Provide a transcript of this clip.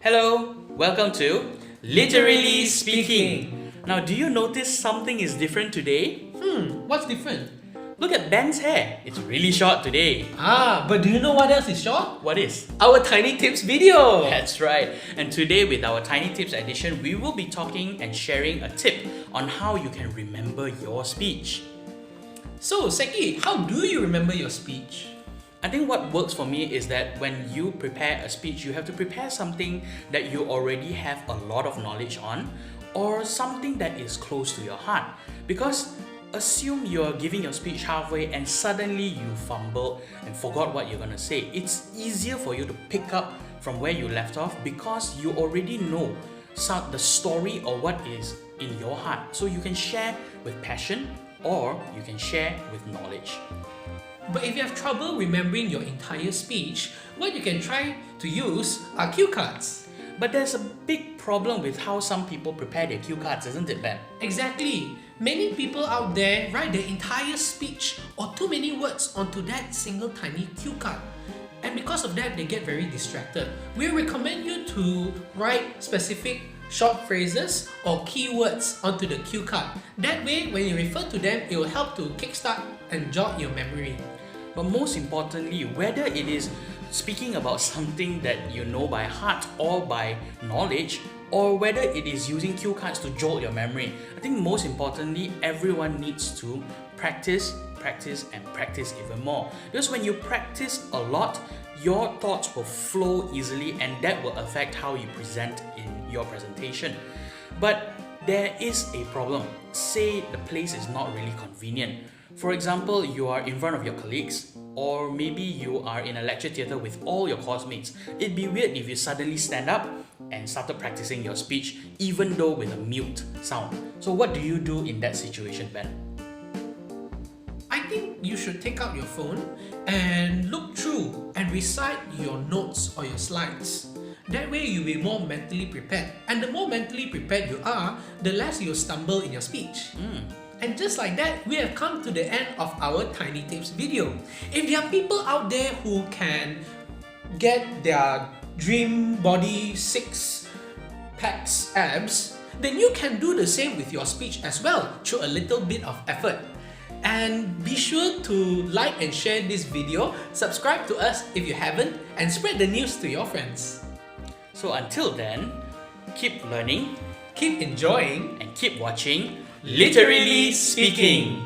Hello, welcome to Literally Speaking. Now, do you notice something is different today? What's different? Look at Ben's hair. It's really short today. But do you know what else is short? What is? Our Tiny Tips video! That's right. And today with our Tiny Tips edition, we will be talking and sharing a tip on how you can remember your speech. So, Seki, how do you remember your speech? I think what works for me is that when you prepare a speech, you have to prepare something that you already have a lot of knowledge on, or something that is close to your heart. Because assume you're giving your speech halfway and suddenly you fumble and forgot what you're going to say. It's easier for you to pick up from where you left off because you already know the story or what is in your heart. So you can share with passion or you can share with knowledge. But if you have trouble remembering your entire speech, what you can try to use are cue cards. But there's a big problem with how some people prepare their cue cards, isn't it, Ben? Exactly. Many people out there write their entire speech or too many words onto that single tiny cue card. And because of that, they get very distracted. We recommend you to write specific short phrases or keywords onto the cue card. That way, when you refer to them, it will help to kickstart and jog your memory. But most importantly, whether it is speaking about something that you know by heart or by knowledge, or whether it is using cue cards to jolt your memory, I think most importantly, everyone needs to practice even more. Because when you practice a lot, your thoughts will flow easily and that will affect how you present in your presentation. But there is a problem. Say the place is not really convenient. For example, you are in front of your colleagues, or maybe you are in a lecture theatre with all your classmates. It'd be weird if you suddenly stand up and started practicing your speech, even though with a mute sound. So what do you do in that situation, Ben? I think you should take out your phone and look through and recite your notes or your slides. That way you'll be more mentally prepared. And the more mentally prepared you are, the less you'll stumble in your speech. And just like that, we have come to the end of our Tiny Tips video. If there are people out there who can get their dream body 6-packs abs, then you can do the same with your speech as well through a little bit of effort. And be sure to like and share this video, subscribe to us if you haven't, and spread the news to your friends. So until then, keep learning, Keep enjoying and keep watching Literally Speaking.